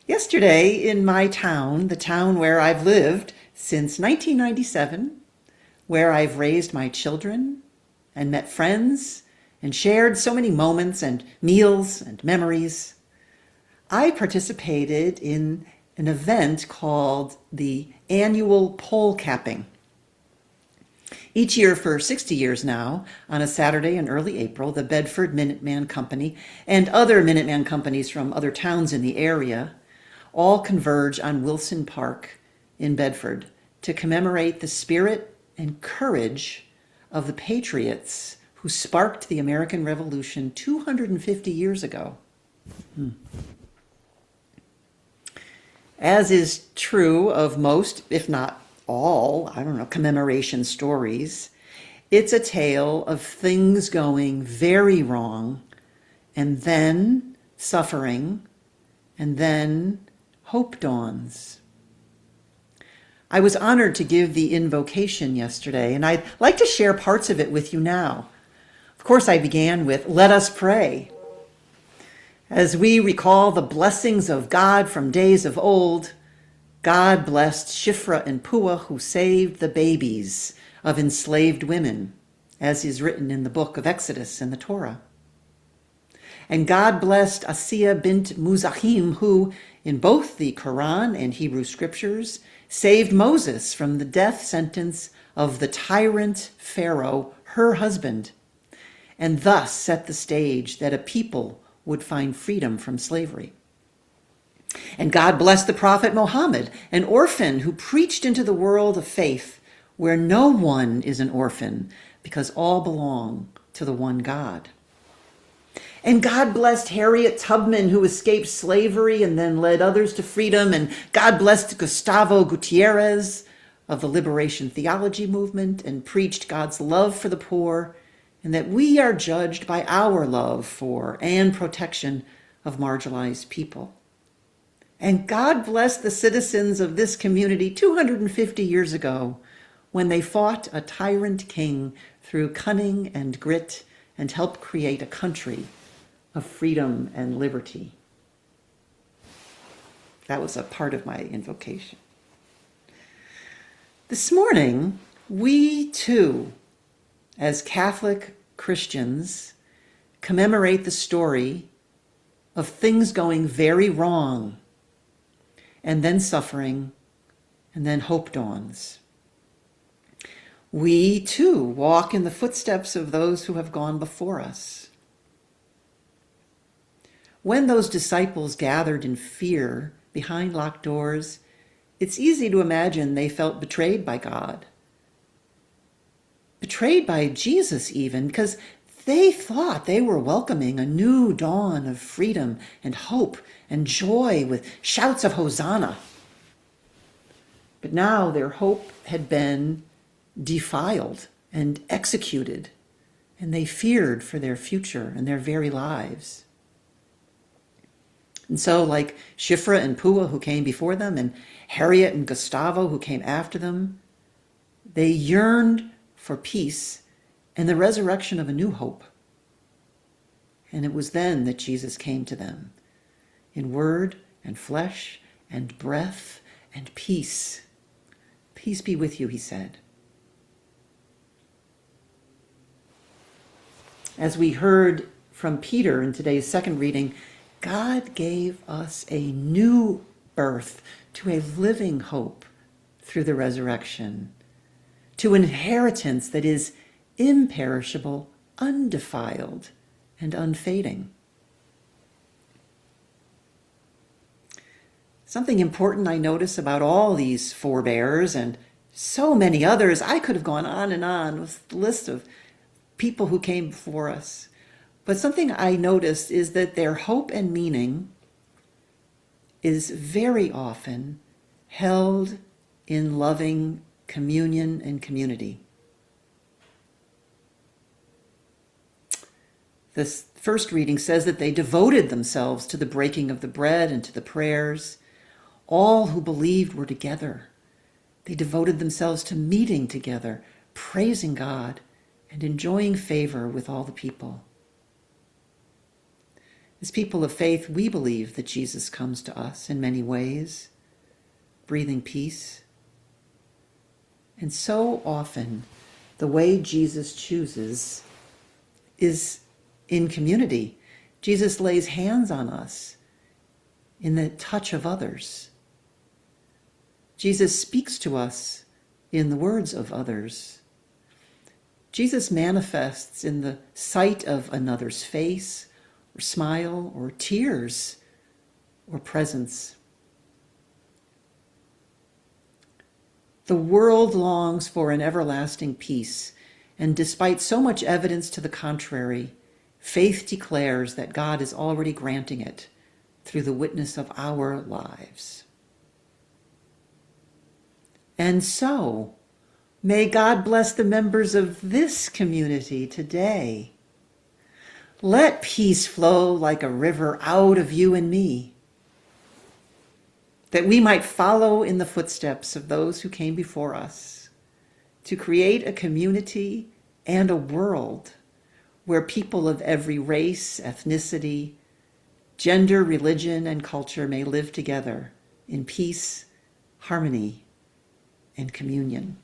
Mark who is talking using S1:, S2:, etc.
S1: Yesterday in my town, the town where I've lived since 1997, where I've raised my children and met friends and shared so many moments and meals and memories, I participated in an event called the annual pole capping. Each year for 60 years now, on a Saturday in early April, the Bedford Minuteman Company and other Minuteman companies from other towns in the area all converge on Wilson Park in Bedford to commemorate the spirit and courage of the patriots who sparked the American Revolution 250 years ago. As is true of most, if not all, commemoration stories, it's a tale of things going very wrong, and then suffering, and then hope dawns. I was honored to give the invocation yesterday, and I'd like to share parts of it with you now. Of course, I began with, "Let us pray." As we recall the blessings of God from days of old, God blessed Shiphrah and Puah, who saved the babies of enslaved women, as is written in the book of Exodus and the Torah. And God blessed Asiya bint Muzahim, who, in both the Quran and Hebrew scriptures, saved Moses from the death sentence of the tyrant Pharaoh, her husband, and thus set the stage that a people would find freedom from slavery. And God blessed the prophet Muhammad, an orphan who preached into the world of faith where no one is an orphan because all belong to the one God. And God blessed Harriet Tubman, who escaped slavery and then led others to freedom. And God blessed Gustavo Gutierrez of the Liberation Theology movement and preached God's love for the poor and that we are judged by our love for and protection of marginalized people. And God blessed the citizens of this community 250 years ago when they fought a tyrant king through cunning and grit and helped create a country of freedom and liberty. That was a part of my invocation. This morning, we too, as Catholic Christians, commemorate the story of things going very wrong, and then suffering, and then hope dawns. We too walk in the footsteps of those who have gone before us. When those disciples gathered in fear behind locked doors, it's easy to imagine they felt betrayed by God. Betrayed by Jesus even, because they thought they were welcoming a new dawn of freedom and hope and joy with shouts of Hosanna. But now their hope had been defiled and executed, and they feared for their future and their very lives. And so, like Shiphrah and Puah, who came before them, and Harriet and Gustavo, who came after them, they yearned for peace and the resurrection of a new hope. And it was then that Jesus came to them in word and flesh and breath and peace. Peace be with you, he said. As we heard from Peter in today's second reading, God gave us a new birth to a living hope through the resurrection, to an inheritance that is imperishable, undefiled, and unfading. Something important I notice about all these forebears and so many others, I could have gone on with the list of people who came before us. But something I noticed is that their hope and meaning is very often held in loving communion and community. This first reading says that they devoted themselves to the breaking of the bread and to the prayers. All who believed were together. They devoted themselves to meeting together, praising God, and enjoying favor with all the people. As people of faith, we believe that Jesus comes to us in many ways, breathing peace. And so often, the way Jesus chooses is in community. Jesus lays hands on us in the touch of others. Jesus speaks to us in the words of others. Jesus manifests in the sight of another's face, or smile, or tears, or presence. The world longs for an everlasting peace, and despite so much evidence to the contrary, faith declares that God is already granting it through the witness of our lives. And so, may God bless the members of this community today. Let peace flow like a river out of you and me, that we might follow in the footsteps of those who came before us to create a community and a world where people of every race, ethnicity, gender, religion, and culture may live together in peace, harmony, and communion.